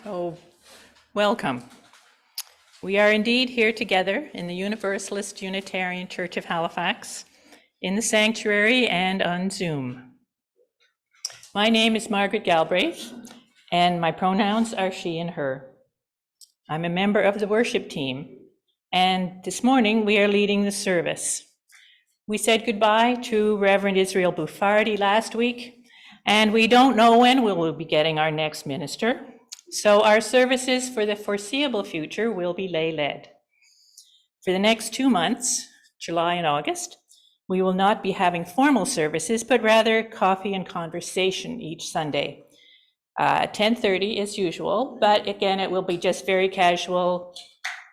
So, welcome. We are indeed here together in the Universalist Unitarian Church of Halifax, in the sanctuary and on Zoom. My name is Margaret Galbraith, and my pronouns are she and her. I'm a member of the worship team, and this morning we are leading the service. We said goodbye to Reverend Israel Buffardi last week, and we don't know when we will be getting our next minister. So our services for the foreseeable future will be lay-led. For the next 2 months, July and August, we will not be having formal services, but rather coffee and conversation each Sunday. 10:30 as usual, but again, it will be just very casual,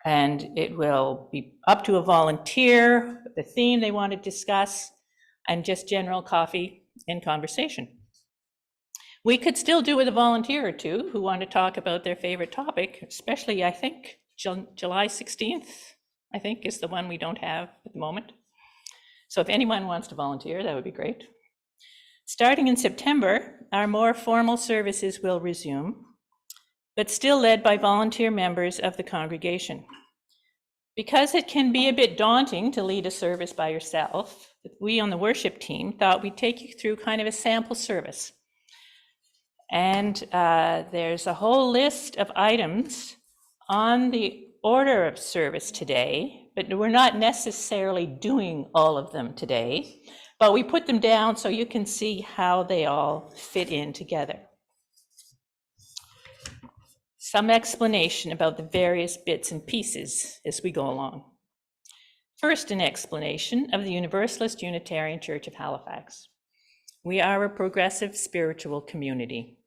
and it will be up to a volunteer, the theme they want to discuss, and just general coffee and conversation. We could still do with a volunteer or two who want to talk about their favorite topic, especially, I think, July 16th, I think, is the one we don't have at the moment. So if anyone wants to volunteer, that would be great. Starting in September, our more formal services will resume, but still led by volunteer members of the congregation. Because it can be a bit daunting to lead a service by yourself, we on the worship team thought we'd take you through kind of a sample service. And there's a whole list of items on the order of service today, but we're not necessarily doing all of them today, but we put them down so you can see how they all fit in together. Some explanation about the various bits and pieces as we go along. First, an explanation of the Universalist Unitarian Church of Halifax. We are a progressive spiritual community.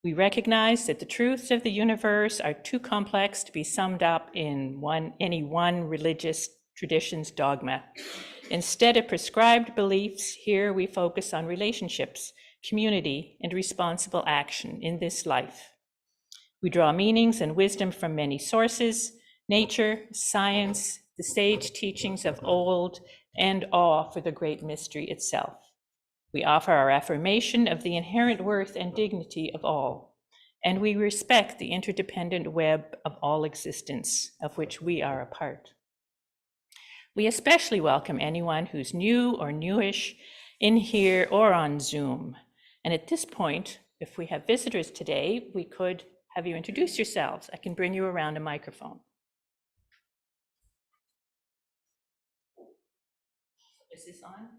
We recognize that the truths of the universe are too complex to be summed up in any one religious tradition's dogma. Instead of prescribed beliefs, here we focus on relationships, community, and responsible action in this life. We draw meanings and wisdom from many sources: nature, science, the sage teachings of old, and awe for the great mystery itself. We offer our affirmation of the inherent worth and dignity of all, and we respect the interdependent web of all existence, of which we are a part. We especially welcome anyone who's new or newish in here or on Zoom. And at this point, if we have visitors today, we could have you introduce yourselves. I can bring you around a microphone. Is this on?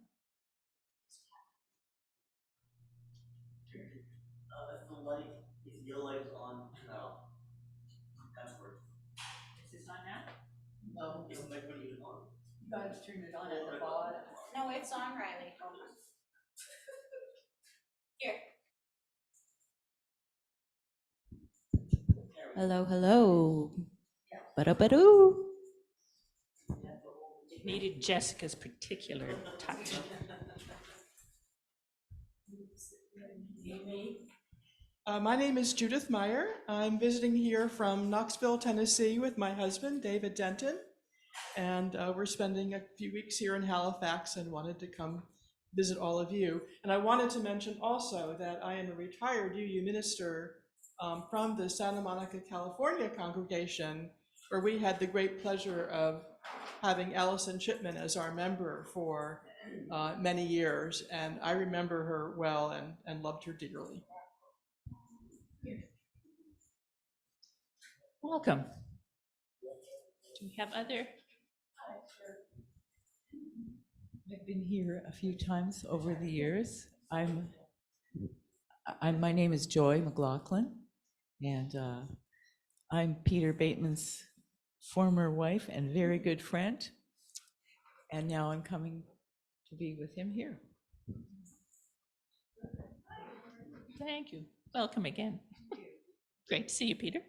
If the light, if your light's on, no. Password. Is this on now? No, Is the microphone even on? you gotta turn it on at the bottom. No, it's on, Riley. Here. Hello, hello. Ba-da-ba-doo. It needed Jessica's particular touch. My name is Judith Meyer. I'm visiting here from Knoxville, Tennessee with my husband, David Denton. And we're spending a few weeks here in Halifax and wanted to come visit all of you. And I wanted to mention also that I am a retired UU minister from the Santa Monica, California congregation, where we had the great pleasure of having Allison Chipman as our member for many years. And I remember her well and loved her dearly. Welcome. Do we have other? I've been here a few times over the years. My name is Joy McLaughlin, and I'm Peter Bateman's former wife and very good friend. And now I'm coming to be with him here. Thank you. Welcome again. Great to see you, Peter.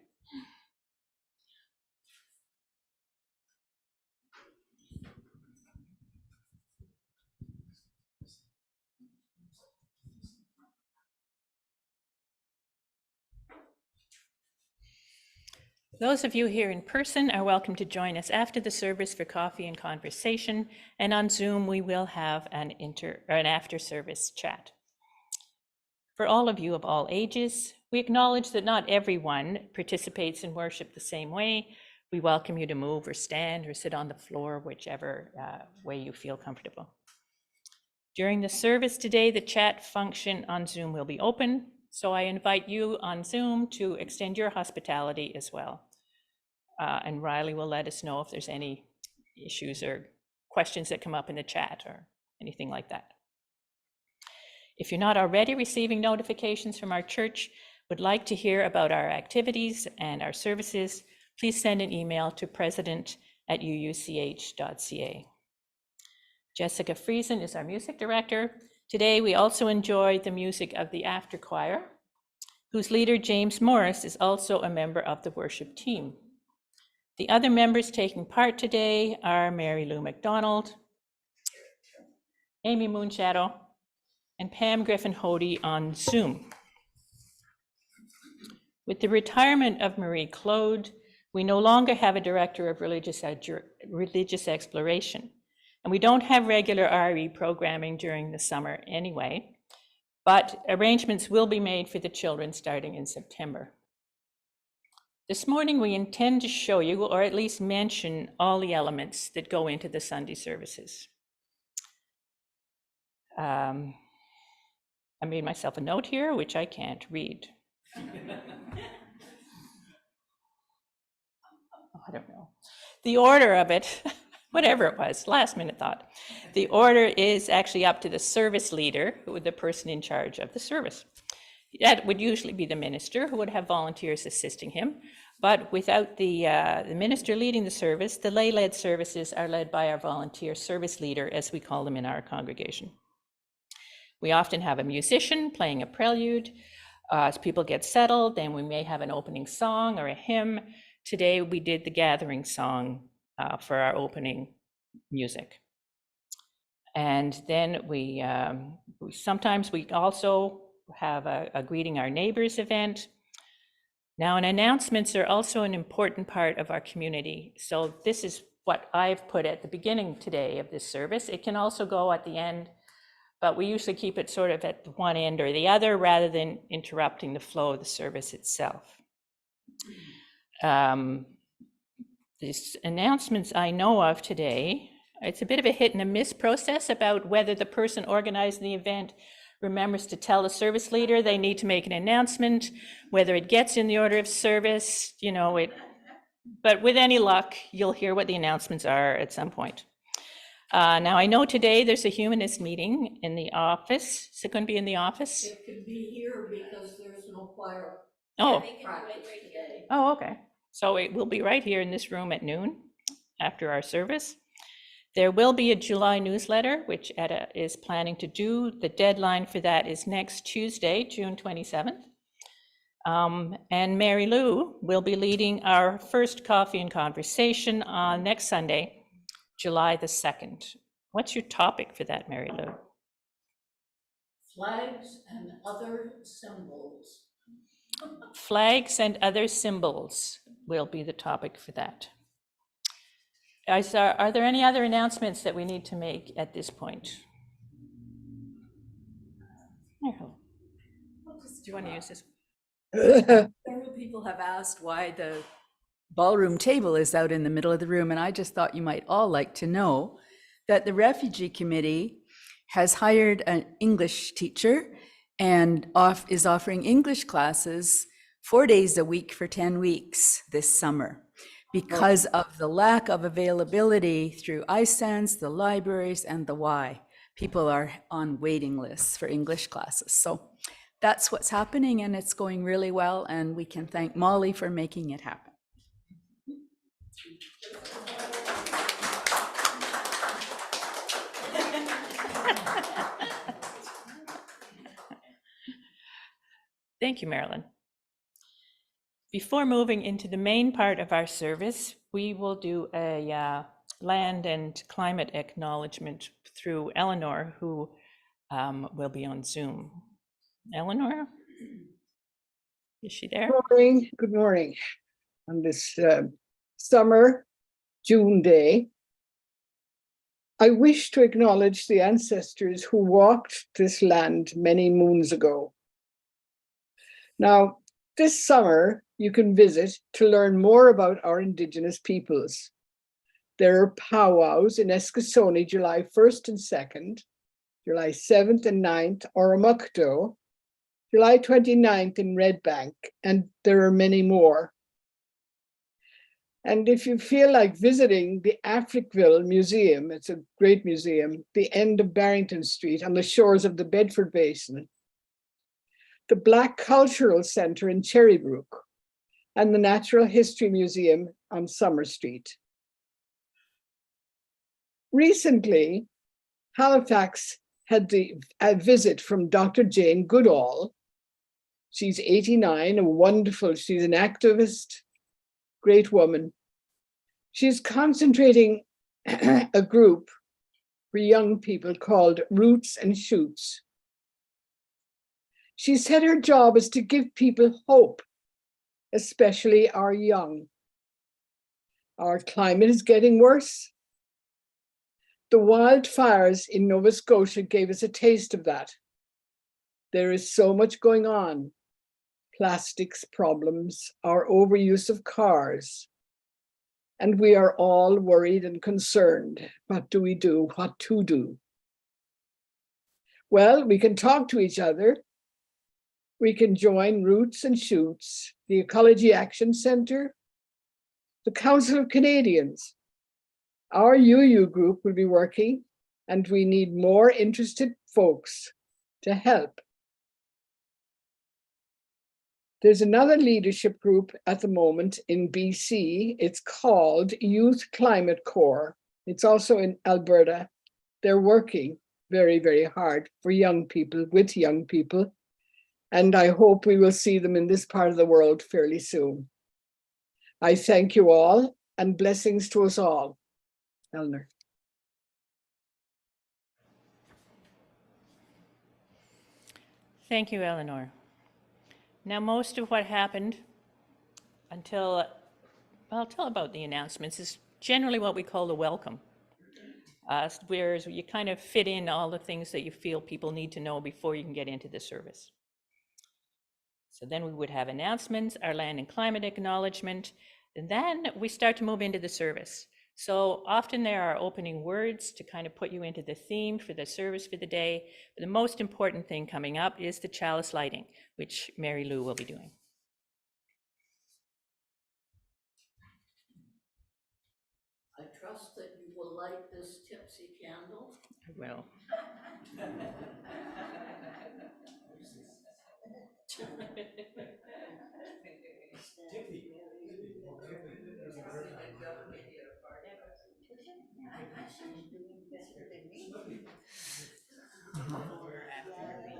Those of you here in person are welcome to join us after the service for coffee and conversation, and on Zoom we will have an after-service chat. For all of you of all ages, We acknowledge that not everyone participates in worship the same way. We welcome you to move or stand or sit on the floor, whichever way you feel comfortable. During the service today, the chat function on Zoom will be open, so I invite you on Zoom to extend your hospitality as well. And Riley will let us know if there's any issues or questions that come up in the chat or anything like that. If you're not already receiving notifications from our church, would like to hear about our activities and our services, please send an email to president@uuch.ca. Jessica Friesen is our music director. Today, we also enjoy the music of the after choir, whose leader, James Morris, is also a member of the worship team. The other members taking part today are Mary Lou McDonald, Amy Moonshadow, and Pam Griffin-Hody on Zoom. With the retirement of Marie Claude, we no longer have a director of religious exploration, and we don't have regular RE programming during the summer anyway, but arrangements will be made for the children starting in September. This morning, we intend to show you, or at least mention, all the elements that go into the Sunday services. I made myself a note here, which I can't read. I don't know. The order of it, whatever it was, last minute thought. The order is actually up to the service leader, who is the person in charge of the service. That would usually be the minister, who would have volunteers assisting him. But without the minister leading the service, the lay-led services are led by our volunteer service leader, as we call them in our congregation. We often have a musician playing a prelude. As people get settled, then we may have an opening song or a hymn. Today, we did the gathering song for our opening music. And then we sometimes we also have a greeting our neighbors event. Now, announcements are also an important part of our community. So this is what I've put at the beginning today of this service. It can also go at the end, but we usually keep it sort of at one end or the other rather than interrupting the flow of the service itself. These announcements I know of today, it's a bit of a hit and a miss process about whether the person organizing the event remembers to tell the service leader they need to make an announcement, whether it gets in the order of service, but with any luck, you'll hear what the announcements are at some point. Now, I know today there's a humanist meeting in the office. Is it going to be in the office? It can be here because there's no choir Oh, practice today. oh, okay. So it will be right here in this room at noon after our service. There will be a July newsletter, which Etta is planning to do. The deadline for that is next Tuesday, June 27th. And Mary Lou will be leading our first coffee and conversation on next Sunday, July the 2nd. What's your topic for that, Mary Lou? Flags and other symbols. Flags and other symbols will be the topic for that. Are there any other announcements that we need to make at this point? Do you want to use this? Several people have asked why the ballroom table is out in the middle of the room, and I just thought you might all like to know that the Refugee Committee has hired an English teacher and is offering English classes 4 days a week for 10 weeks this summer. Because of the lack of availability through iSense, the libraries, and the Y. People are on waiting lists for English classes. So that's what's happening, and it's going really well, and we can thank Molly for making it happen. Thank you, Marilyn. Before moving into the main part of our service, we will do a land and climate acknowledgement through Eleanor, who will be on Zoom. Eleanor, is she there? Good morning. On this summer June day, I wish to acknowledge the ancestors who walked this land many moons ago. Now, this summer, you can visit to learn more about our Indigenous peoples. There are powwows in Eskasoni, July 1st and 2nd, July 7th and 9th, Oromocto, July 29th in Red Bank, and there are many more. And if you feel like visiting the Africville Museum, it's a great museum, the end of Barrington Street on the shores of the Bedford Basin, the Black Cultural Center in Cherrybrook, and the Natural History Museum on Summer Street. Recently, Halifax had a visit from Dr. Jane Goodall. She's 89, she's an activist, great woman. She's concentrating a group for young people called Roots and Shoots. She said her job is to give people hope, especially our young. Our climate is getting worse. The wildfires in Nova Scotia gave us a taste of that. There is so much going on. Plastics problems, our overuse of cars. And we are all worried and concerned. What do we do? What to do? Well, we can talk to each other. We can join Roots and Shoots, the Ecology Action Centre, the Council of Canadians. Our UU group will be working, and we need more interested folks to help. There's another leadership group at the moment in BC. It's called Youth Climate Corps. It's also in Alberta. They're working very, very hard for young people, with young people. And I hope we will see them in this part of the world fairly soon. I thank you all, and blessings to us all. Eleanor. Thank you, Eleanor. Now, most of what happened until about the announcements is generally what we call the welcome, where you kind of fit in all the things that you feel people need to know before you can get into the service. So then we would have announcements, our land and climate acknowledgement, and then we start to move into the service. So often there are opening words to kind of put you into the theme for the service for the day. But the most important thing coming up is the chalice lighting, which Mary Lou will be doing. I trust that you will light this tipsy candle. I will.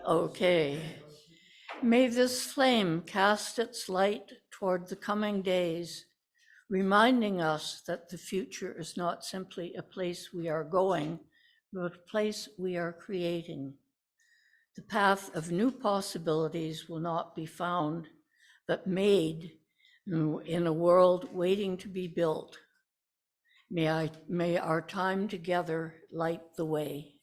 Okay. May this flame cast its light toward the coming days, reminding us that the future is not simply a place we are going, but a place we are creating. The path of new possibilities will not be found, but made in a world waiting to be built. May our time together light the way.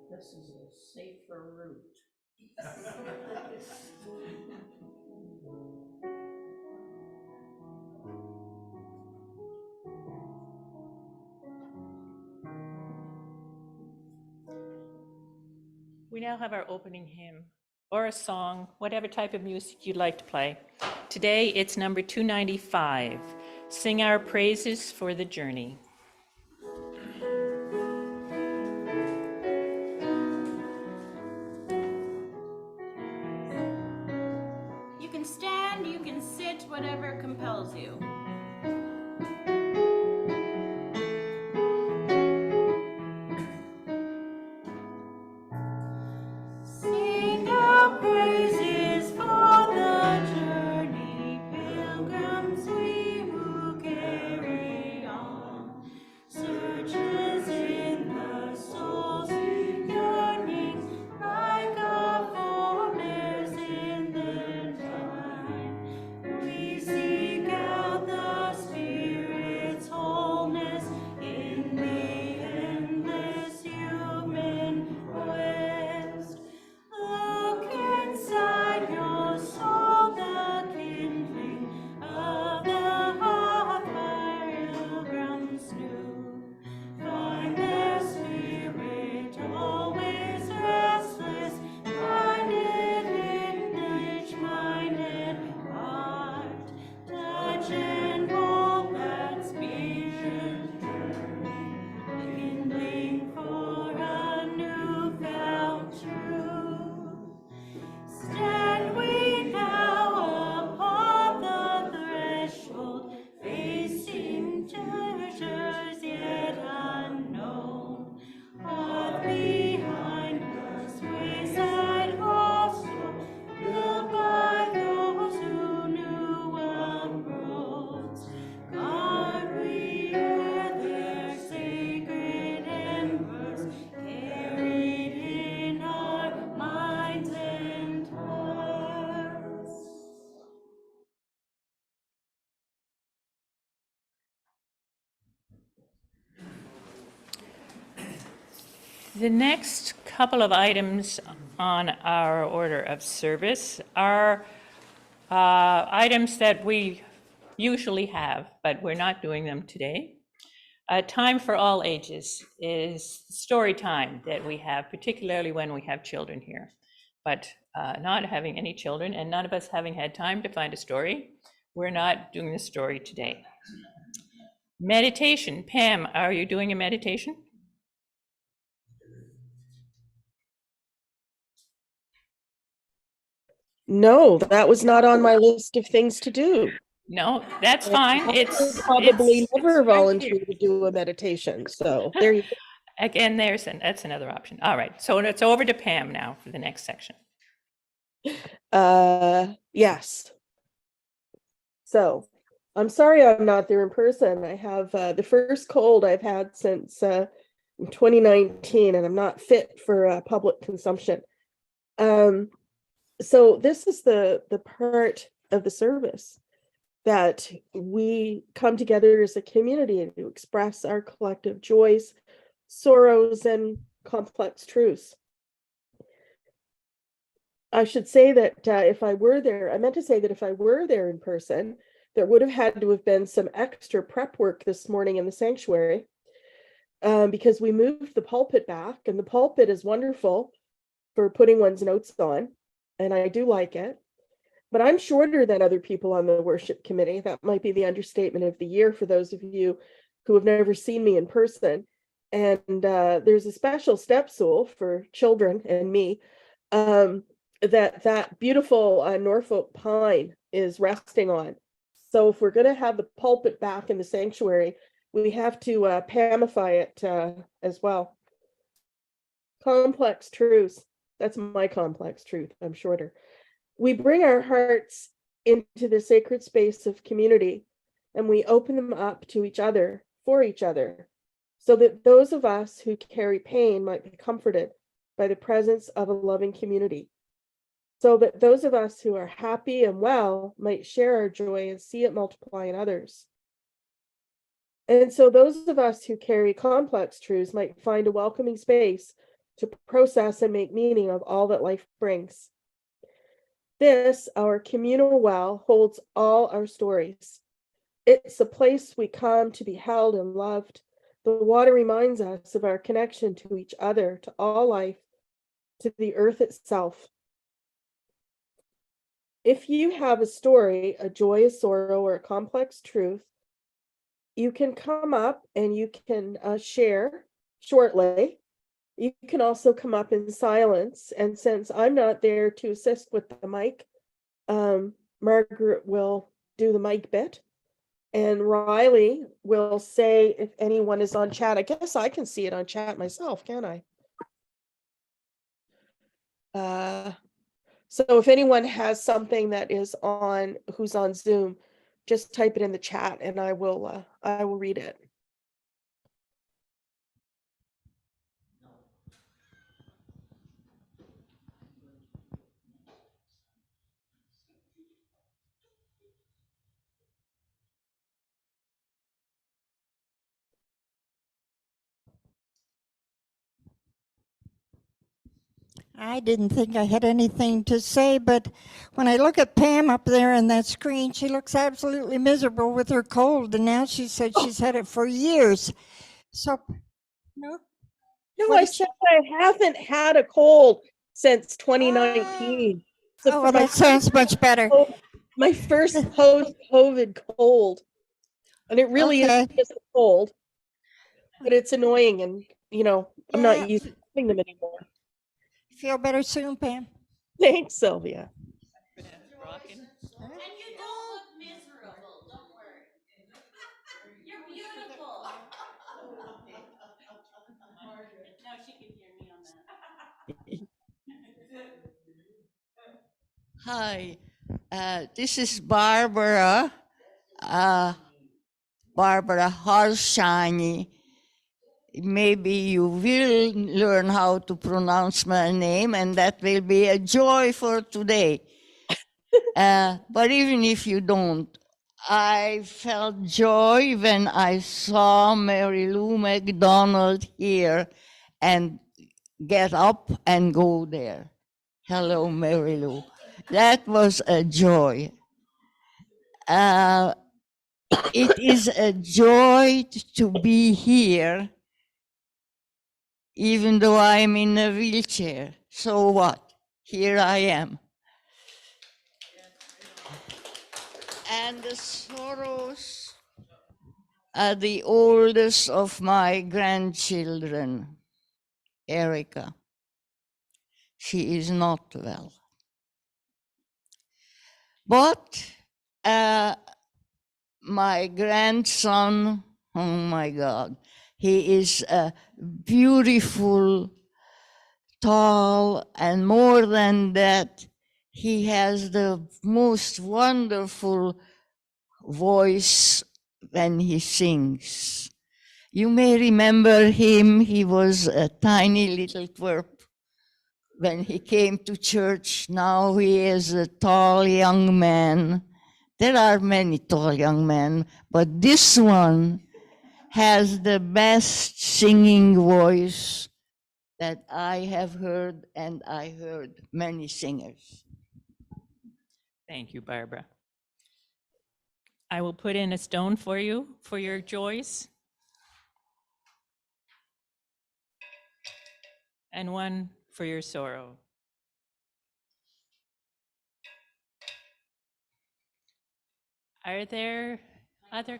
This is a safer route. We now have our opening hymn, or a song, whatever type of music you'd like to play. Today it's number 295, Sing Our Praises for the Journey. You can stand, you can sit, whatever compels you. Sing our praises for the journey, pilgrims we who carry on. Searches in the soul's yearning, like a forebears in the time. We seek out the The next couple of items on our order of service are items that we usually have, but we're not doing them today. Time for all ages is story time that we have, particularly when we have children here. But not having any children and none of us having had time to find a story, we're not doing the story today. Meditation. Pam, are you doing a meditation? No, that was not on my list of things to do. No, that's And fine. I It's would probably it's never right volunteer here. to do a meditation. So there you go. Again, that's another option. All right, so it's over to Pam now for the next section. Yes. So I'm sorry I'm not there in person. I have the first cold I've had since 2019, and I'm not fit for public consumption. So this is the part of the service that we come together as a community to express our collective joys, sorrows, and complex truths. I should say that if I were there, I meant to say that if I were there in person, there would have had to have been some extra prep work this morning in the sanctuary, because we moved the pulpit back, and the pulpit is wonderful for putting one's notes on, and I do like it. But I'm shorter than other people on the worship committee. That might be the understatement of the year for those of you who have never seen me in person. And there's a special step stool for children and me that beautiful Norfolk pine is resting on. So if we're going to have the pulpit back in the sanctuary, we have to Pamify it as well. Complex truths. That's my complex truth. I'm shorter. We bring our hearts into the sacred space of community, and we open them up to each other, for each other, so that those of us who carry pain might be comforted by the presence of a loving community, so that those of us who are happy and well might share our joy and see it multiply in others. And so those of us who carry complex truths might find a welcoming space to process and make meaning of all that life brings. This, our communal well, holds all our stories. It's a place we come to be held and loved. The water reminds us of our connection to each other, to all life, to the earth itself. If you have a story, a joy, a sorrow, or a complex truth, you can come up and you can share shortly. You can also come up in silence. And since I'm not there to assist with the mic, Margaret will do the mic bit. And Riley will say if anyone is on chat. I guess I can see it on chat myself, can I? So if anyone has something that is on, who's on Zoom, just type it in the chat and I will read it. I didn't think I had anything to say, but when I look at Pam up there on that screen, she looks absolutely miserable with her cold, and now she said she's had it for years. So, no? No, What I is- said I haven't had a cold since 2019. So Oh, for well, my that sounds much better. my first post-COVID cold, and it really is Okay. just a cold, but it's annoying, and I'm not Yeah. used to having them anymore. Feel better soon, Pam? Thanks, Sylvia. And you don't look miserable. Don't worry. You're beautiful. Now she can hear me on that. Hi, this is Barbara. Barbara Harshani. Maybe you will learn how to pronounce my name, and that will be a joy for today. But even if you don't, I felt joy when I saw Mary Lou McDonald here, and get up and go there. Hello, Mary Lou. That was a joy. It is a joy to be here, even though I'm in a wheelchair. So what? Here I am. And the sorrows are the oldest of my grandchildren, Erica. She is not well. But my grandson, oh my God, he is a beautiful, tall, and more than that, he has the most wonderful voice when he sings. You may remember him, he was a tiny little twerp when he came to church. Now he is a tall young man. There are many tall young men, but this one has the best singing voice that I have heard, and I heard many singers. Thank you, Barbara. I will put in a stone for you for your joys, and one for your sorrow. Are there other?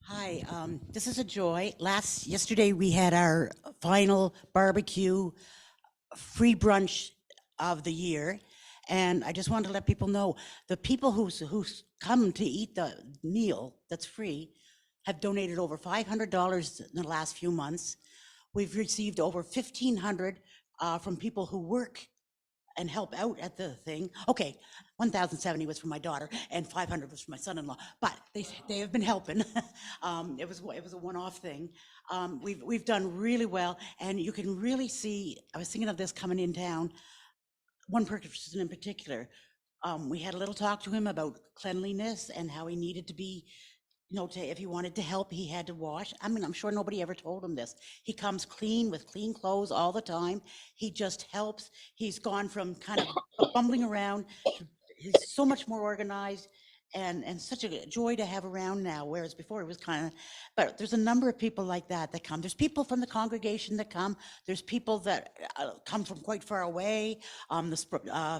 Hi, this is a joy. Yesterday we had our final barbecue free brunch of the year. And I just wanted to let people know, the people who's come to eat the meal that's free have donated over $500 in the last few months. We've received over 1,500 from people who work and help out at the thing. Okay, 1,070 was for my daughter and 500 was for my son-in-law, but they have been helping. It was a one-off thing. We've done really well, and you can really see, I was thinking of this coming in town, one person in particular. We had a little talk to him about cleanliness and how he needed to be, if he wanted to help, he had to wash. I mean, I'm sure nobody ever told him this. He comes clean with clean clothes all the time. He just helps. He's gone from kind of bumbling around. He's so much more organized and such a joy to have around now, whereas before it was kind of, but there's a number of people like that come. There's people from the congregation that come. There's people that come from quite far away.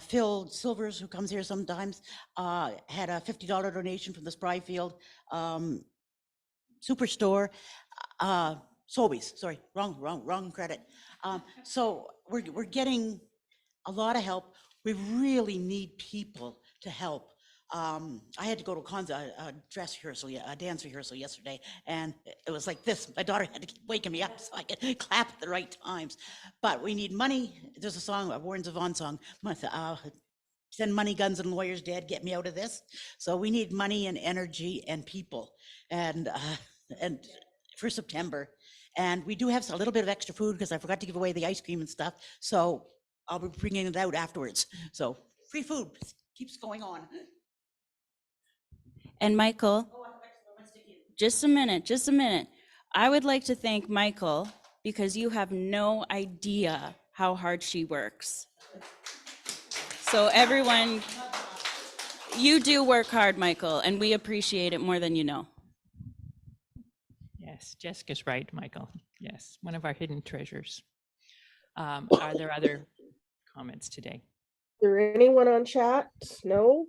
Phil Silvers, who comes here sometimes, had a $50 donation from the Spryfield Superstore. Sobeys, sorry, wrong credit. So we're getting a lot of help. We really need people to help. I had to go to a dress rehearsal, a dance rehearsal yesterday, and it was like this. My daughter had to keep waking me up so I could clap at the right times. But we need money. There's a song, a Warren Zevon song, send money, guns, and lawyers, Dad, get me out of this. So we need money and energy and people, and for September. And we do have a little bit of extra food because I forgot to give away the ice cream and stuff. So I'll be bringing it out afterwards. So free food keeps going on. And Michael, just a minute. I would like to thank Michael because you have no idea how hard she works. So everyone, you do work hard, Michael, and we appreciate it more than you know. Yes, Jessica's right, Michael. Yes, one of our hidden treasures. Are there other comments today? Is there anyone on chat? No?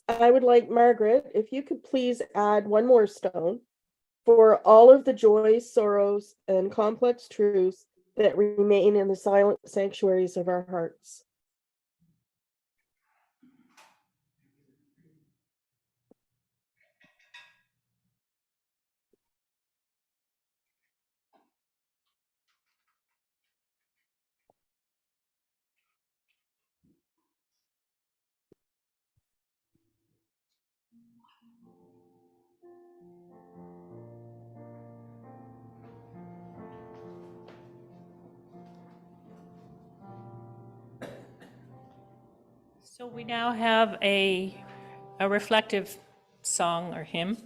I would like Margaret, if you could please add one more stone for all of the joys, sorrows, and complex truths that remain in the silent sanctuaries of our hearts. So we now have a reflective song or hymn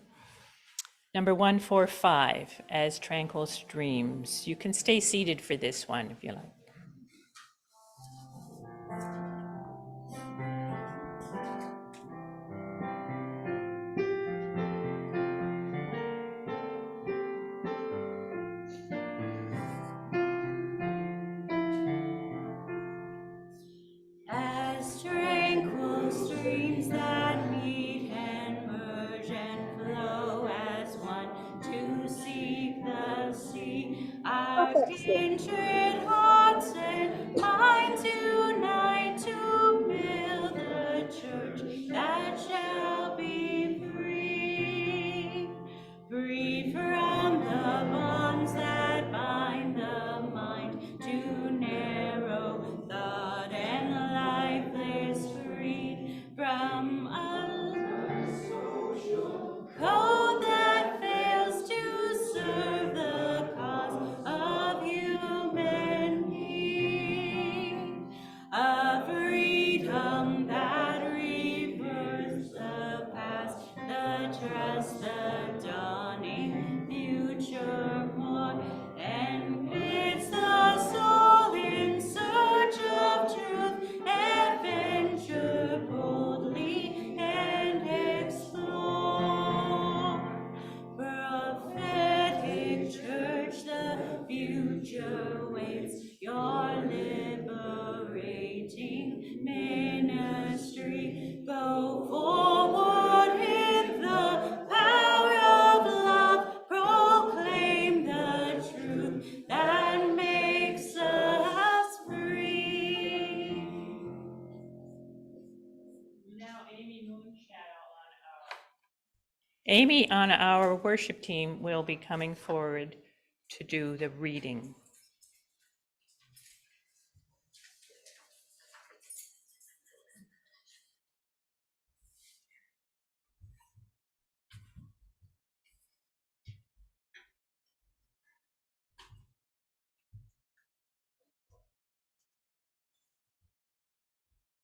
Number 145, As Tranquil Streams. You can stay seated for this one if you like. As tranquil streams that meet and merge and flow as one to seek the sea, our kindred hearts and minds unite to build a church that shall be free, free from the bonds that bind the mind to narrow thought and lifeless, freed from a social code that fails to serve the cause of human need. A freedom that reverses the past, the trust, the dawning future more, and bids the soul in search of truth, adventure boldly and explore. Prophetic church, the future waits your liberating ministry. Go forward in the power of love, proclaim the truth that makes us free. Now, Amy on our worship team will be coming forward to do the reading.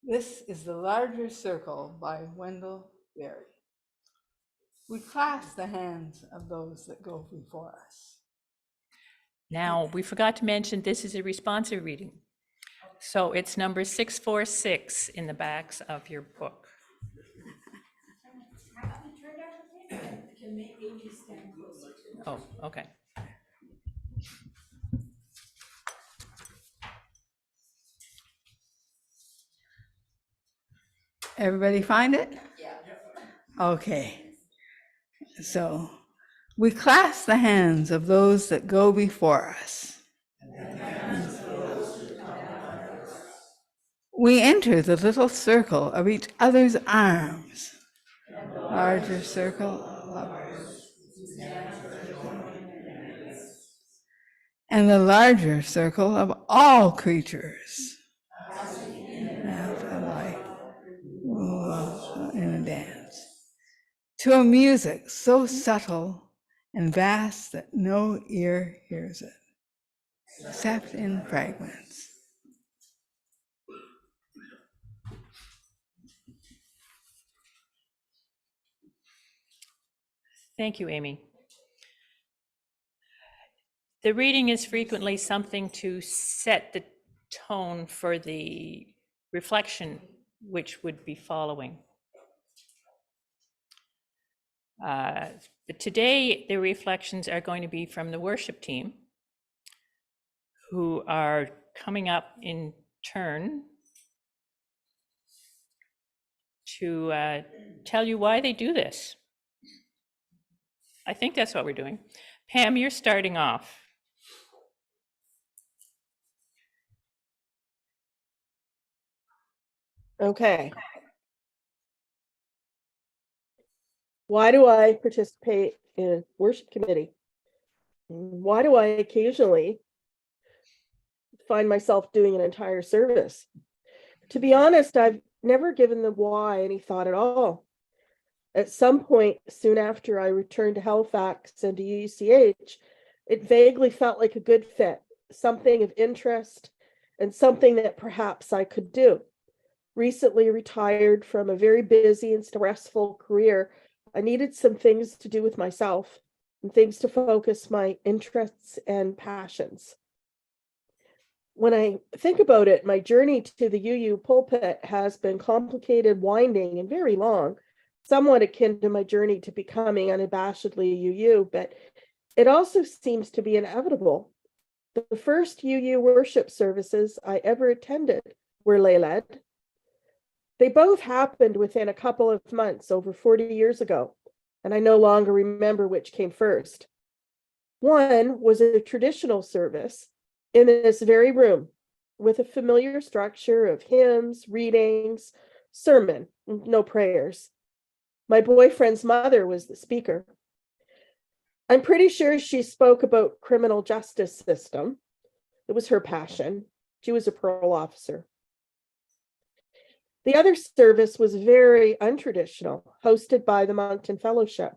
This is The Larger Circle by Wendell Berry. We clasp the hands of those that go before us. Now, we forgot to mention this is a responsive reading. So it's number 646 in the backs of your book. Oh, okay. Everybody find it? Yeah. Okay. So we clasp the hands of those that go before us. We enter the little circle of each other's arms. Larger circle of lovers. And the larger circle of all creatures. After life, in a dance. To a music so subtle and vast that no ear hears it, except in fragments. Thank you, Amy. The reading is frequently something to set the tone for the reflection which would be following. But today, the reflections are going to be from the worship team, who are coming up in turn to tell you why they do this. I think that's what we're doing. Pam, you're starting off. Okay. Why do I participate in a worship committee? Why do I occasionally find myself doing an entire service? To be honest, I've never given the why any thought at all. At some point soon after I returned to Halifax and to UUCH, it vaguely felt like a good fit, something of interest, and something that perhaps I could do. Recently retired from a very busy and stressful career, I needed some things to do with myself. and things to focus my interests and passions. When I think about it, my journey to the UU pulpit has been complicated, winding, and very long, somewhat akin to my journey to becoming unabashedly a UU, but it also seems to be inevitable. The first UU worship services I ever attended were lay-led. They both happened within a couple of months over 40 years ago, and I no longer remember which came first. One was a traditional service in this very room with a familiar structure of hymns, readings, sermon, no prayers. My boyfriend's mother was the speaker. I'm pretty sure she spoke about criminal justice system. It was her passion. She was a parole officer. The other service was very untraditional, hosted by the Moncton Fellowship.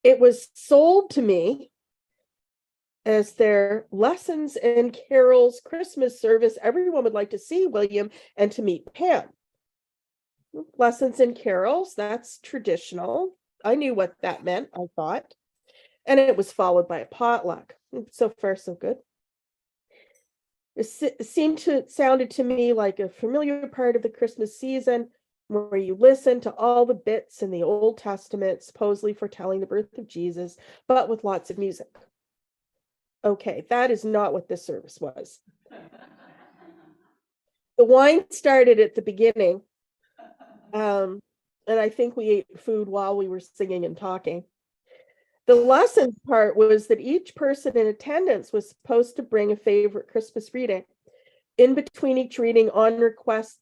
It was sold to me as their Lessons and Carols Christmas service. Everyone would like to see William and to meet Pam. Lessons and Carols, that's traditional. I knew what that meant, I thought. And it was followed by a potluck. So far, so good. It sounded to me like a familiar part of the Christmas season where you listen to all the bits in the Old Testament supposedly foretelling the birth of Jesus, but with lots of music. Okay, that is not what this service was. The wine started at the beginning, and I think we ate food while we were singing and talking. The lessons part was that each person in attendance was supposed to bring a favorite Christmas reading. In between each reading, on request,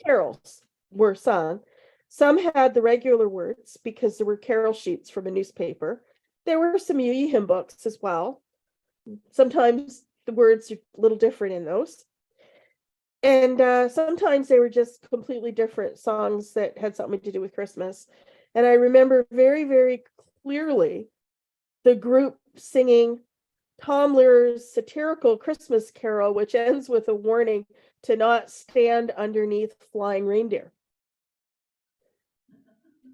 carols were sung. Some had the regular words because there were carol sheets from a newspaper. There were some UU hymn books as well. Sometimes the words are a little different in those. And sometimes they were just completely different songs that had something to do with Christmas. And I remember very, very clearly the group singing Tom Lear's satirical Christmas carol, which ends with a warning to not stand underneath flying reindeer.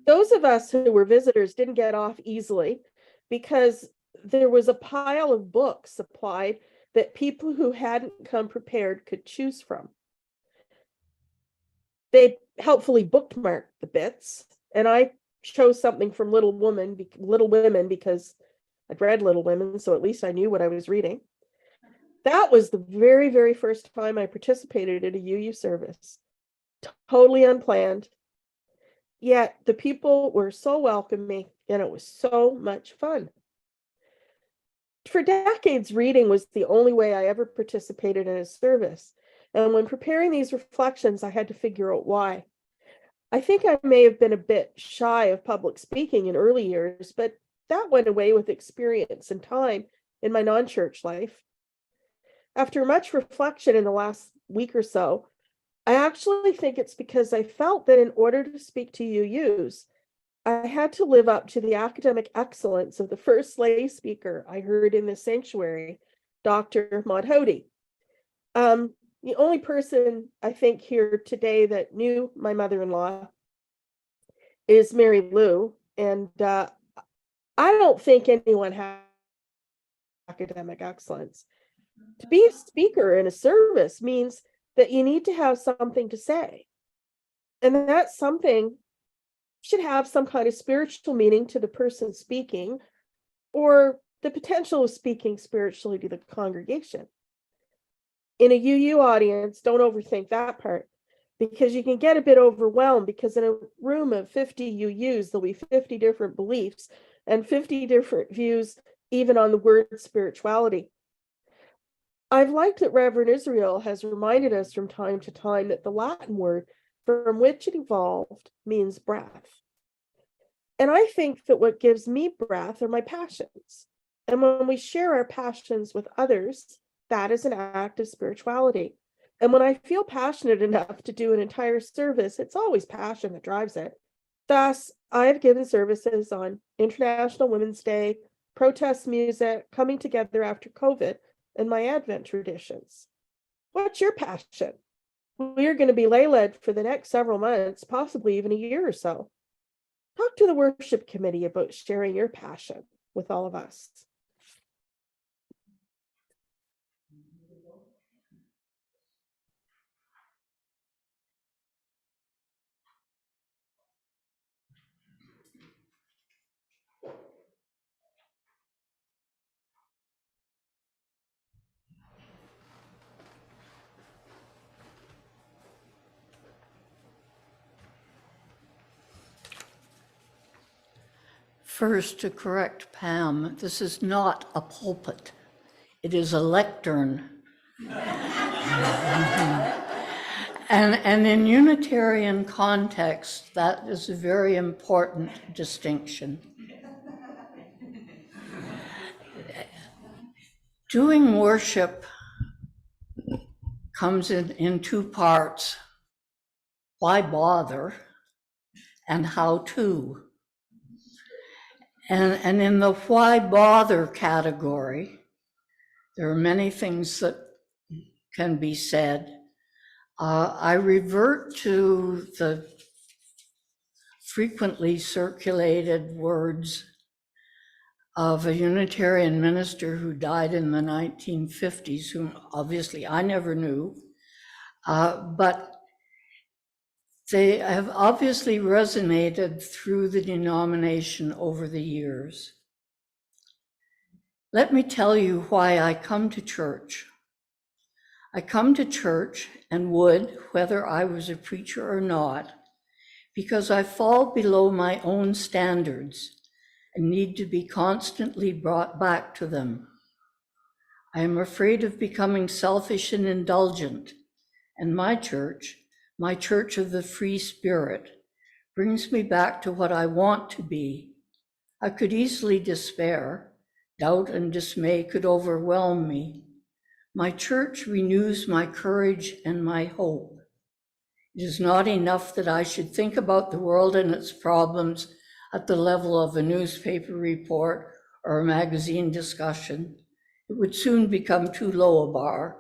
Those of us who were visitors didn't get off easily because there was a pile of books supplied that people who hadn't come prepared could choose from. They helpfully bookmarked the bits, and I chose something from Little Women because I'd read Little Women, so at least I knew what I was reading. That was the very, very first time I participated in a UU service. Totally unplanned. Yet the people were so welcoming, and it was so much fun. For decades, reading was the only way I ever participated in a service. And when preparing these reflections, I had to figure out why. I think I may have been a bit shy of public speaking in early years, but that went away with experience and time in my non-church life. After much reflection in the last week or so, I actually think it's because I felt that in order to speak to UUs, I had to live up to the academic excellence of the first lay speaker I heard in this sanctuary, Dr. Maud Hody. The only person I think here today that knew my mother-in-law is Mary Lou, and I don't think anyone has academic excellence. To be a speaker in a service means that you need to have something to say, and that something should have some kind of spiritual meaning to the person speaking, or the potential of speaking spiritually to the congregation. In a UU audience, don't overthink that part, because you can get a bit overwhelmed, because in a room of 50 UUs, there'll be 50 different beliefs and 50 different views, even on the word spirituality. I've liked that Reverend Israel has reminded us from time to time that the Latin word from which it evolved means breath. And I think that what gives me breath are my passions. And when we share our passions with others, that is an act of spirituality. And when I feel passionate enough to do an entire service, it's always passion that drives it. Thus, I have given services on International Women's Day, protest music, coming together after COVID, and my Advent traditions. What's your passion? We are going to be lay-led for the next several months, possibly even a year or so. talk to the worship committee about sharing your passion with all of us. First, to correct Pam, this is not a pulpit. It is a lectern. And in Unitarian context, that is a very important distinction. Doing worship comes in two parts: why bother and how to. And in the why bother category, there are many things that can be said. I revert to the frequently circulated words of a Unitarian minister who died in the 1950s, whom obviously I never knew, but they have obviously resonated through the denomination over the years. Let me tell you why I come to church. I come to church and would, whether I was a preacher or not, because I fall below my own standards and need to be constantly brought back to them. I am afraid of becoming selfish and indulgent, and my church of the free spirit, brings me back to what I want to be. I could easily despair. Doubt and dismay could overwhelm me. My church renews my courage and my hope. It is not enough that I should think about the world and its problems at the level of a newspaper report or a magazine discussion. It would soon become too low a bar.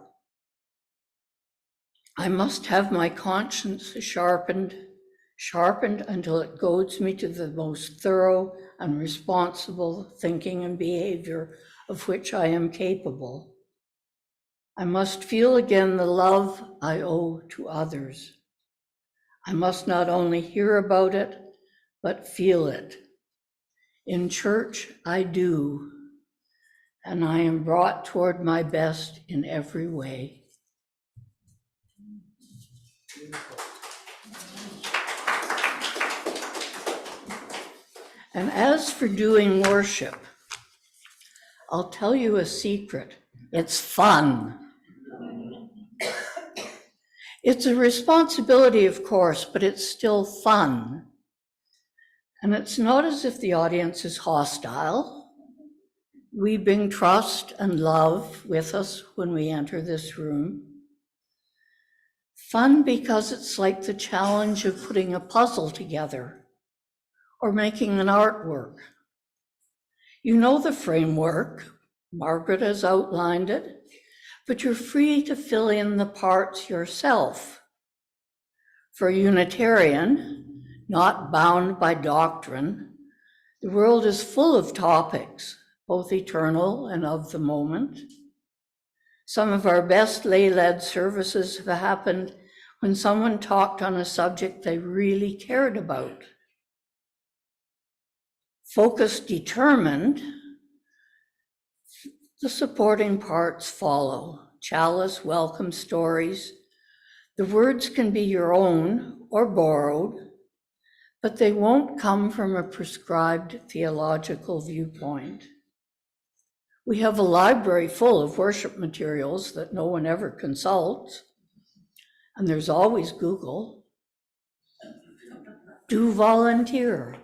I must have my conscience sharpened until it goads me to the most thorough and responsible thinking and behavior of which I am capable. I must feel again the love I owe to others. I must not only hear about it, but feel it. In church, I do, and I am brought toward my best in every way. And as for doing worship, I'll tell you a secret. It's fun. It's a responsibility, of course, but it's still fun. And it's not as if the audience is hostile. We bring trust and love with us when we enter this room. Fun because it's like the challenge of putting a puzzle together or making an artwork. You know the framework. Margaret has outlined it, but you're free to fill in the parts yourself. For a Unitarian, not bound by doctrine, the world is full of topics, both eternal and of the moment. Some of our best lay-led services have happened when someone talked on a subject they really cared about. Focused, determined, the supporting parts follow. Chalice, welcome stories. The words can be your own or borrowed, but they won't come from a prescribed theological viewpoint. We have a library full of worship materials that no one ever consults, and there's always Google. Do volunteer.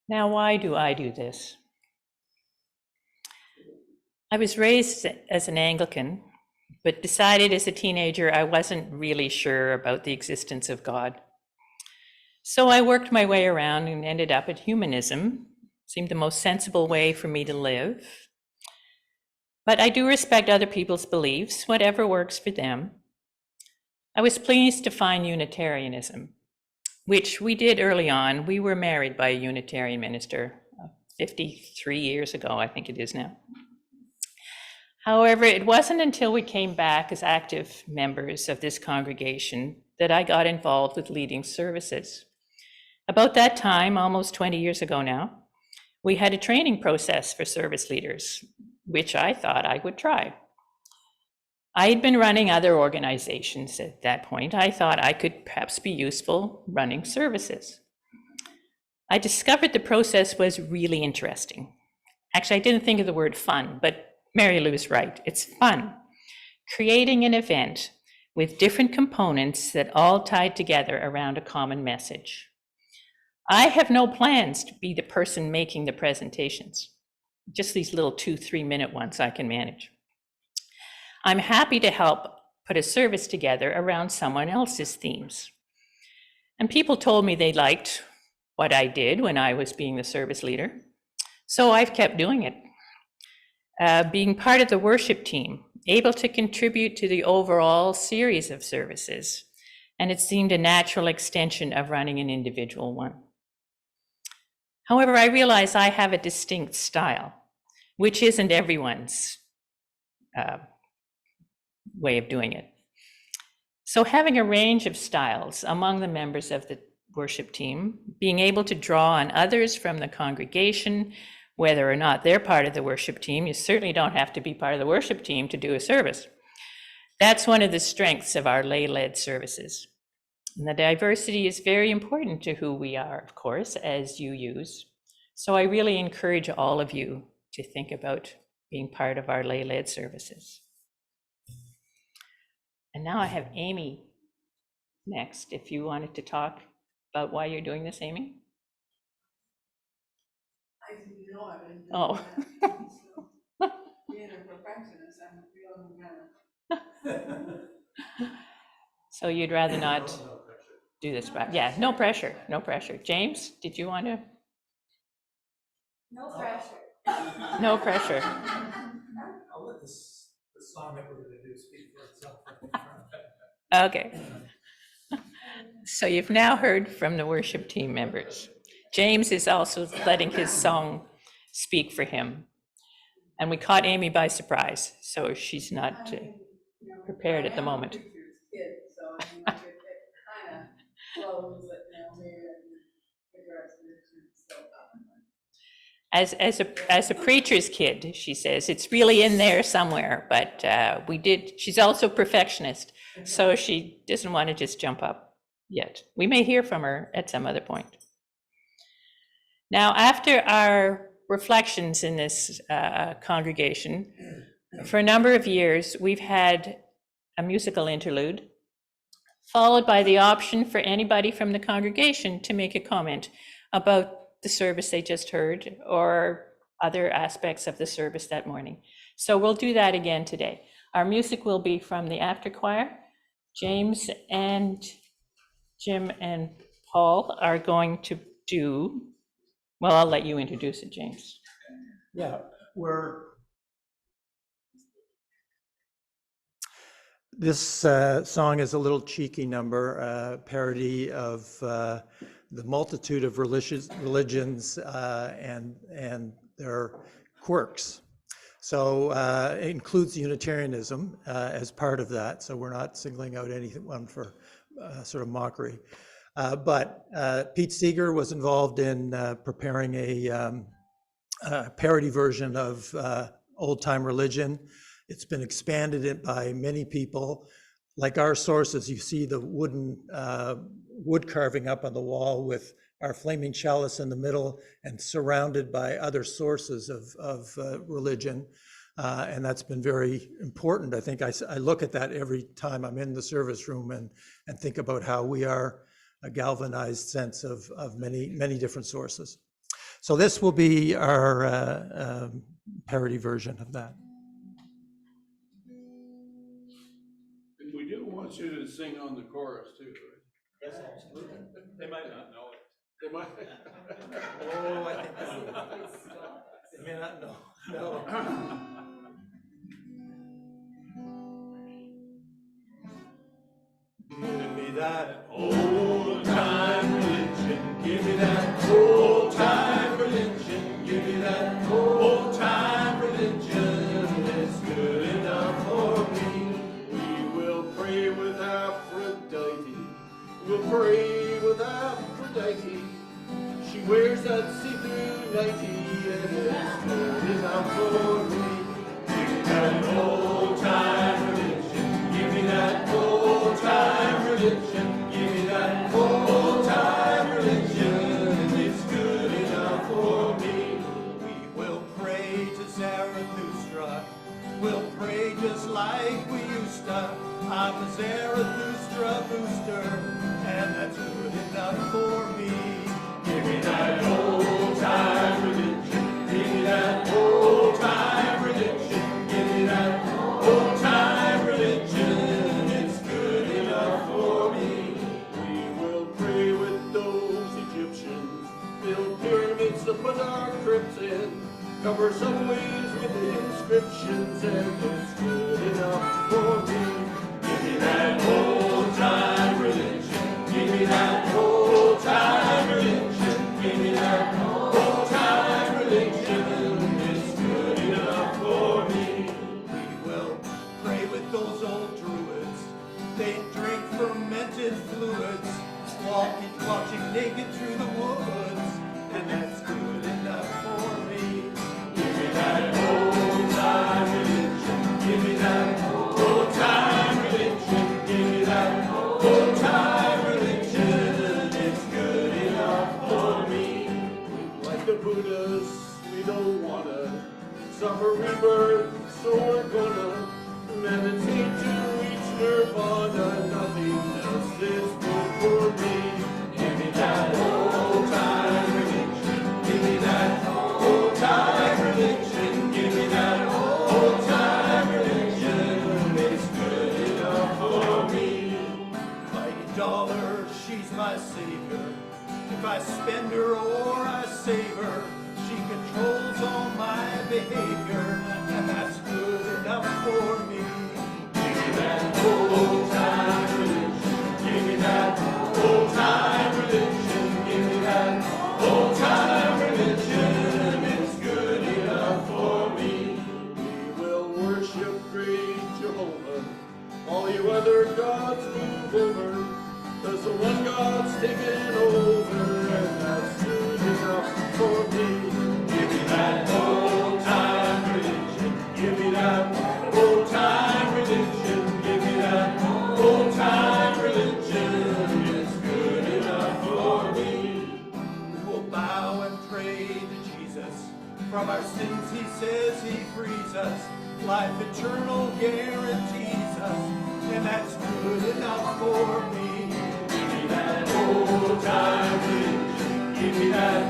Now, why do I do this? I was raised as an Anglican, but decided as a teenager I wasn't really sure about the existence of God. So I worked my way around and ended up at humanism. Seemed the most sensible way for me to live. But I do respect other people's beliefs, whatever works for them. I was pleased to find Unitarianism, which we did early on. We were married by a Unitarian minister 53 years ago, I think it is now. However, it wasn't until we came back as active members of this congregation that I got involved with leading services. About that time, almost 20 years ago now, we had a training process for service leaders, which I thought I would try. I had been running other organizations at that point. I thought I could perhaps be useful running services. I discovered the process was really interesting. Actually, I didn't think of the word fun, but Mary Lou's right, it's fun. Creating an event with different components that all tied together around a common message. I have no plans to be the person making the presentations, just these little 2-3 minute ones I can manage. I'm happy to help put a service together around someone else's themes. And people told me they liked what I did when I was being the service leader, so I've kept doing it. Being part of the worship team, able to contribute to the overall series of services, and it seemed a natural extension of running an individual one. However, I realize I have a distinct style, which isn't everyone's way of doing it. So having a range of styles among the members of the worship team, being able to draw on others from the congregation, whether or not they're part of the worship team, you certainly don't have to be part of the worship team to do a service. That's one of the strengths of our lay-led services. And the diversity is very important to who we are, of course, as UUs. So I really encourage all of you to think about being part of our lay-led services. And now I have Amy next, if you wanted to talk about why you're doing this, Amy? I didn't know I would. Oh. Being a perfectionist, I'm feeling So you'd rather not do this, but yeah, no pressure, no pressure. James, did you want to? no pressure. No pressure. I'll let the song that we're going to do speak for itself. Okay. So you've now heard from the worship team members. James is also letting his song speak for him. And we caught Amy by surprise, so she's not prepared at the moment. As a preacher's kid, she says, it's really in there somewhere, but she's also a perfectionist, so she doesn't want to just jump up yet. We may hear from her at some other point. Now, after our reflections in this congregation, for a number of years, we've had a musical interlude, followed by the option for anybody from the congregation to make a comment about the service they just heard or other aspects of the service that morning. So we'll do that again today. Our music will be from the after choir. James and Jim and Paul are going to do, well, I'll let you introduce it, James. Yeah, this song is a little cheeky number, parody of the multitude of religions and their quirks. So it includes Unitarianism as part of that. So we're not singling out anyone for sort of mockery. But Pete Seeger was involved in preparing a parody version of Old Time Religion. It's been expanded by many people. Like our sources, you see the wood carving up on the wall with our flaming chalice in the middle and surrounded by other sources of religion. And that's been very important. I think I look at that every time I'm in the service room and think about how we are a galvanized sense of many different sources. So this will be our parody version of that. want you to sing on the chorus too, right? Yes, absolutely. They might not know it. They might. Oh, I think they may not know. No. Give me that old time religion. Give me that old time religion. Give me that old time religion. It's good enough for me. We will pray with Aphrodite. We'll pray with Aphrodite. She wears that see-through nightie, and it's good enough for me. Give me that old time religion. Give me that old time religion. Give me that old time religion. It's good enough for me. We will pray to Zarathustra. We'll pray just like we used to. I'm a Zarathustra booster, and that's good enough for me. Give me that old time religion. Give me that old time religion. Give me that old time religion. It's good enough for me. We will pray with those Egyptians. Build pyramids to put our crypts in. Cover subways with inscriptions, and it's good enough for me. Give me that old time religion. Give me that old time religion. Give me that old time religion. It's good enough for me. We will pray with those old druids. They drink fermented fluids, walking naked through the woods, and that's good enough for me. Give me that old time religion. Give me that old time religion. Give me that old time religion. It's good enough for me. Like the Buddhas, we don't wanna suffer rebirth, so we're gonna meditate to reach nirvana. Nothing else is good for me. Give me that old time religion. Give me that old time religion. Give me that old time religion. It's good enough for me. Like a dollar, she's my savior. If I spend her or I save her, she controls all my behavior, and that's good enough for me. Give me that old time religion. Give me that old time religion. Give me that old time religion. It's good enough for me. We will worship great Jehovah. All you other gods move over, 'cause the one God's taken over, and that's good enough for me. Give me that old time religion. Give me that old time religion. Give me that old time religion. It's good enough for me. We'll bow and pray to Jesus. From our sins he says he frees us. Life eternal guarantees us, and that's good enough for me. Give me that old time religion. Give me that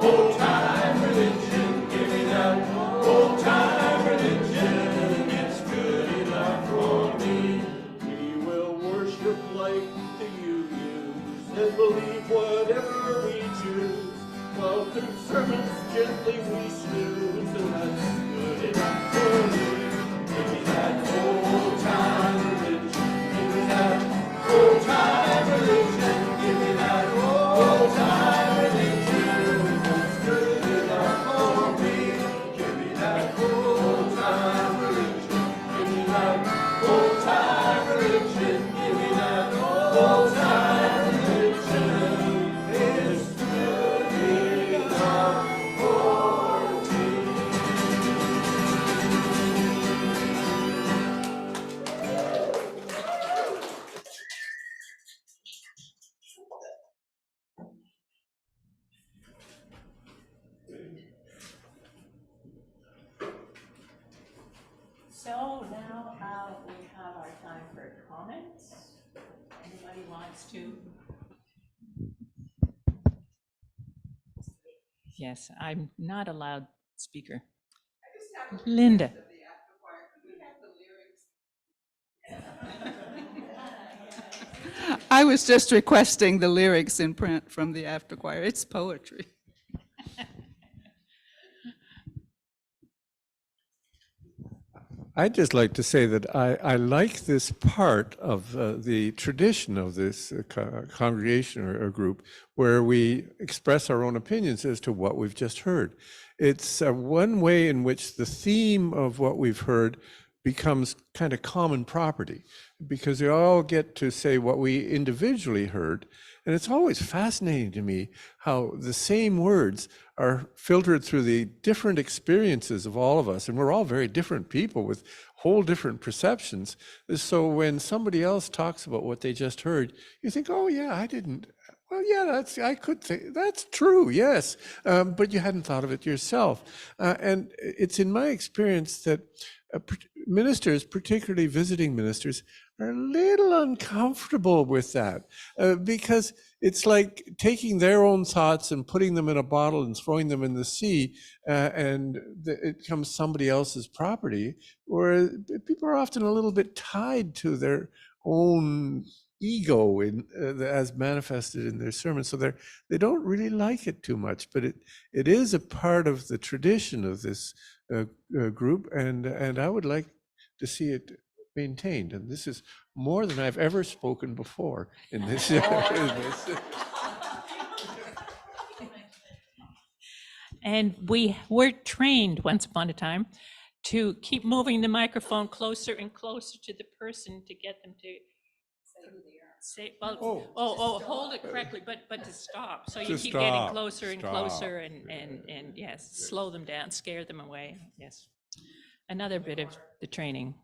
old time religion. Give me that old time religion. It's good enough for me. We will worship like the UUs and believe whatever we choose, while through sermons gently we snooze, and that's good enough for me. Give me that old time religion. Give me that old time religion. Give me that old time religion. That's good enough for me. Give me that old time religion. Give me that old time religion. Give me that old time religion. It's good enough for me. So now we have our time for comments. Anybody wants to? Yes, I'm not a loud speaker. Linda. I was just requesting the lyrics in print from the after choir. It's poetry. I'd just like to say that I like this part of the tradition of this congregation or group where we express our own opinions as to what we've just heard. It's one way in which the theme of what we've heard becomes kind of common property, because we all get to say what we individually heard. And it's always fascinating to me how the same words are filtered through the different experiences of all of us. And we're all very different people with whole different perceptions. So when somebody else talks about what they just heard, you think, oh yeah, I didn't. Well, yeah, I could think that's true, yes, but you hadn't thought of it yourself. And it's in my experience that ministers, particularly visiting ministers, are a little uncomfortable with that because it's like taking their own thoughts and putting them in a bottle and throwing them in the sea, and it becomes somebody else's property, where people are often a little bit tied to their own ego as manifested in their sermons, so they don't really like it too much. But it is a part of the tradition of this group, and I would like to see it maintained. And this is more than I've ever spoken before in this. And we were trained once upon a time to keep moving the microphone closer and closer to the person to get them to say, well, hold it correctly, but to stop. So you keep getting closer and closer and yes, slow them down, scare them away. Yes. Another bit of the training.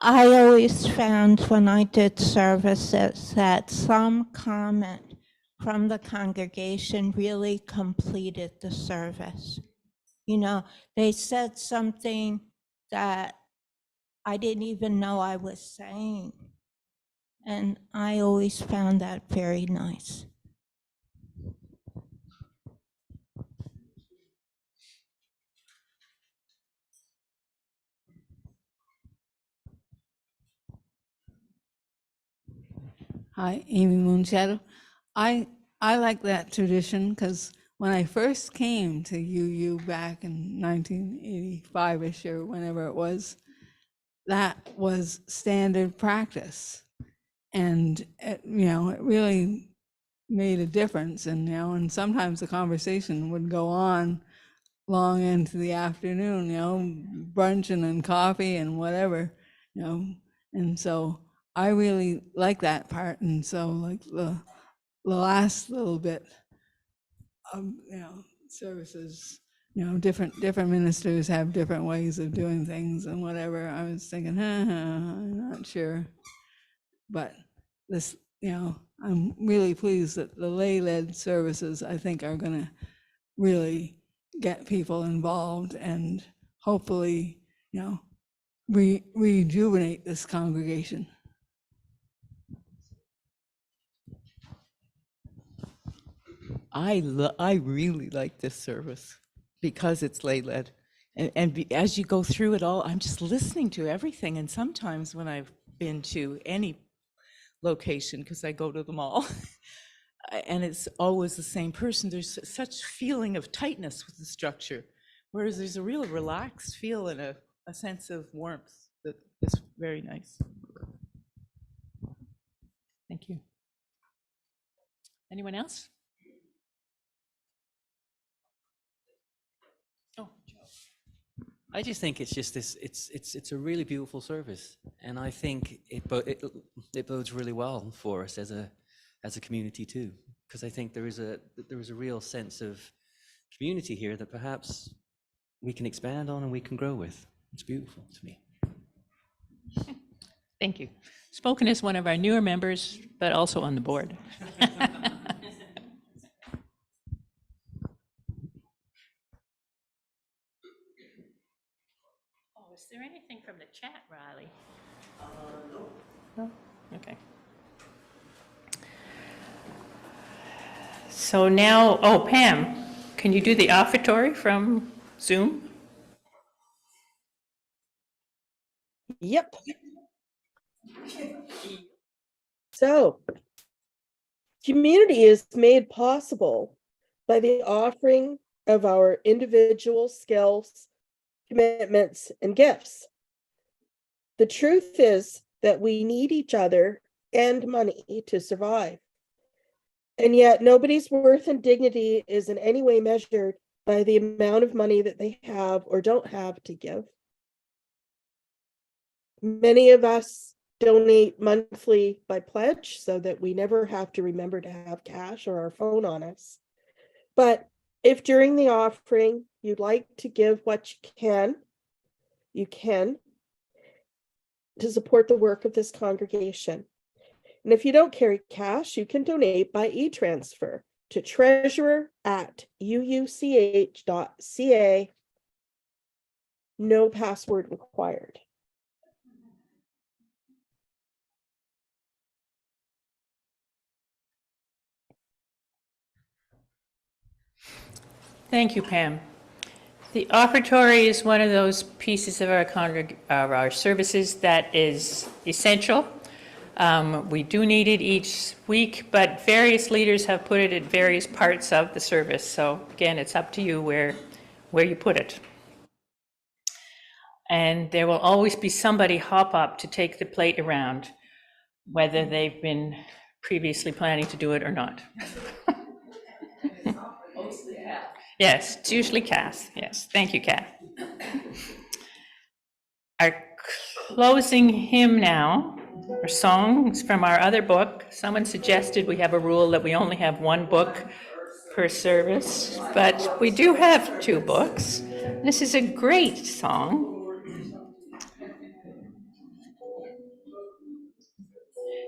I always found when I did services that some comment from the congregation really completed the service. You know, they said something that I didn't even know I was saying. And I always found that very nice. Hi, Amy Moonshadow. I like that tradition because when I first came to UU back in 1985-ish or whenever it was, that was standard practice. And it really made a difference. And, and sometimes the conversation would go on long into the afternoon, brunching and coffee and whatever, and so I really like that part. And so like the last little bit of, services, different ministers have different ways of doing things and whatever. I was thinking, I'm not sure. But this, I'm really pleased that the lay-led services, I think, are going to really get people involved and hopefully, rejuvenate this congregation. I really like this service because it's lay-led. And as you go through it all, I'm just listening to everything. And sometimes when I've been to any location, because I go to them all, and it's always the same person, there's such feeling of tightness with the structure, whereas there's a real relaxed feel and a sense of warmth that is very nice. Thank you. Anyone else? Oh, Joe. I just think it's just this. It's a really beautiful service, and I think it bodes really well for us as a community too, because I think there is a real sense of community here that perhaps we can expand on and we can grow with. It's beautiful to me. Thank you. Spoken as one of our newer members, but also on the board. Oh, is there anything from the chat, Riley? No. Okay. So now, Pam, can you do the offertory from Zoom? Yep. So, community is made possible by the offering of our individual skills, commitments, and gifts. The truth is that we need each other and money to survive. And yet nobody's worth and dignity is in any way measured by the amount of money that they have or don't have to give. Many of us donate monthly by pledge so that we never have to remember to have cash or our phone on us. But if during the offering you'd like to give what you can to support the work of this congregation. And if you don't carry cash, you can donate by e-transfer to treasurer@uuch.ca. No password required. Thank you, Pam. The offertory is one of those pieces of our services that is essential. We do need it each week, but various leaders have put it at various parts of the service. So again, it's up to you where you put it. And there will always be somebody hop up to take the plate around, whether they've been previously planning to do it or not. Yes, it's usually Cass. Yes, thank you, Cass. Our closing hymn now, or songs from our other book. Someone suggested we have a rule that we only have one book per service, but we do have 2 books. This is a great song.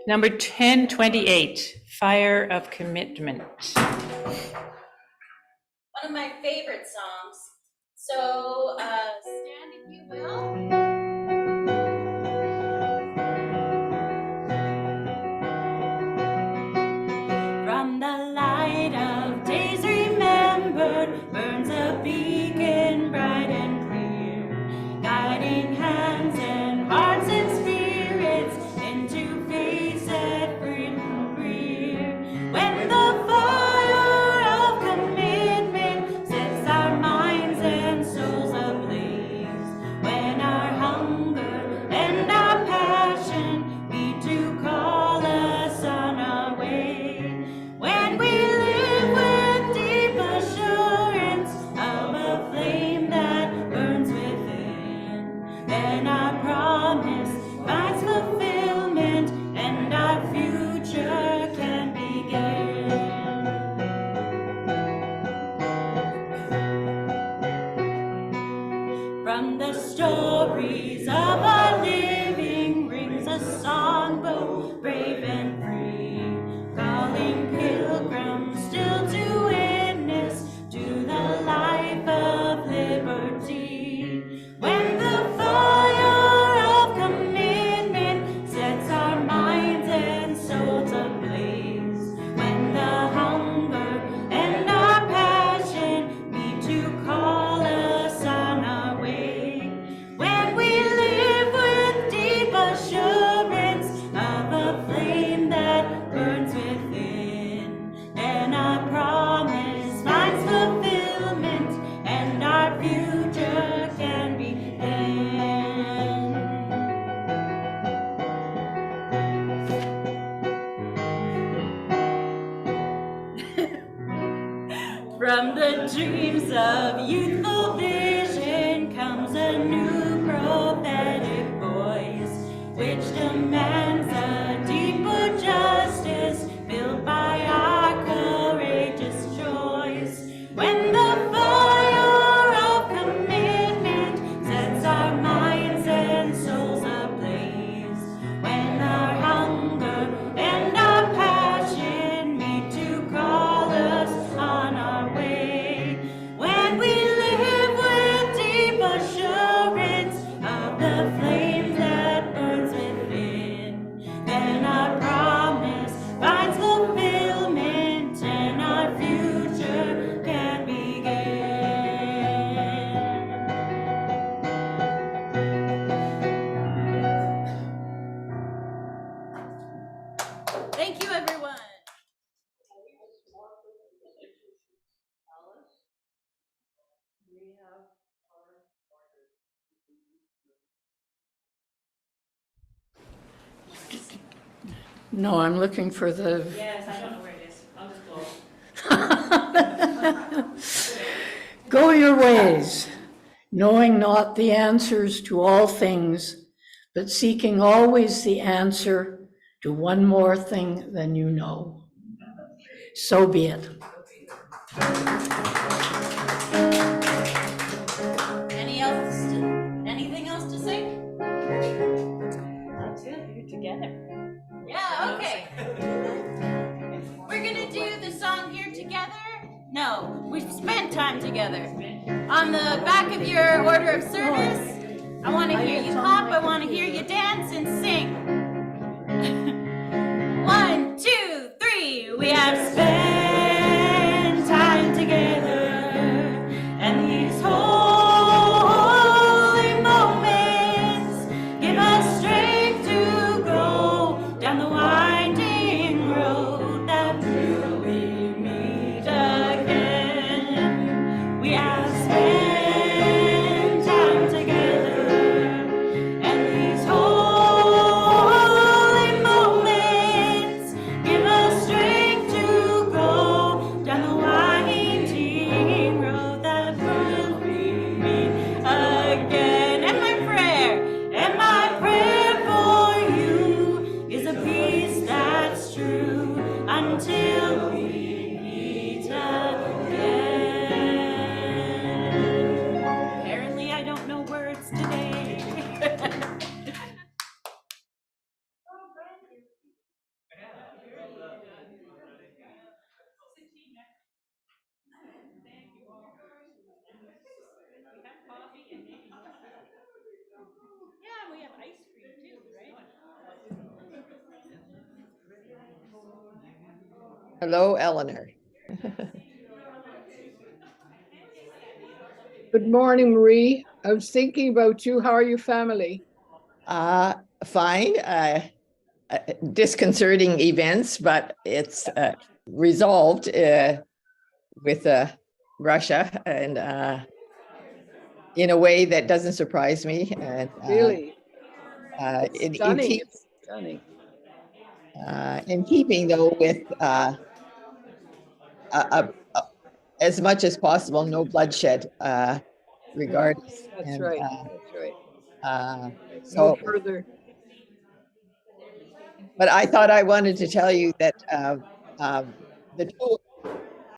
Number 1028, Fire of Commitment. One of my favorite songs. So stand if you will. From the light of days remembered burns a beacon bright and clear, guiding hands and hearts and spirits into faith set free and clear. When the fire of commitment sets our minds and souls ablaze, when our hunger and our passion meet to call us on our way, when we live with deep assurance of a flame that burns within, then our promise finds fulfillment and our future can begin. From the stories of our living rings a songbow brave and free, calling pilgrims still to witness to the life of liberty. When the fire of commitment sets our minds and souls ablaze, when the hunger and our passion meet to call us on our way, when we live with deep assurance of a flame that burns within, and our promise finds fulfillment and our future can begin. From the dreams of youthful vision comes a new prophetic voice, which demands a deeper justice built by our courageous choice. When the fire of commitment sets our minds and souls ablaze, when our hunger and our passion meet to call us on our way, when we live Thank you, everyone. No, I'm looking for the, Yes, I don't know where it is. I'll just go. go your ways, knowing not the answers to all things, but seeking always the answer to one more thing than you know. So be it. Anything else to say? That's it, you're together. Yeah, okay. We're gonna do the song Here Together. No, we've spent time together. On the back of your order of service, I want to hear you clap, I want to hear you dance and sing. 1, 2, 3. We have spent time together, and these holy moments give us strength to go down the winding road that will we meet again. We have spent time together, and these holy moments give us strength to go down the winding road that will we meet again. And my prayer for you is a peace that's true until we meet again. Apparently, I don't know words today. Yeah, we have ice cream too, right? Hello, Eleanor. Good morning, Marie. I was thinking about you. How are your family? Fine. Disconcerting events, but it's resolved with Russia, and in a way that doesn't surprise me. And Really? in Stunning. keeping though with as much as possible, no bloodshed, regardless. That's And right. That's right. No so, further. but I thought I wanted to tell you that the two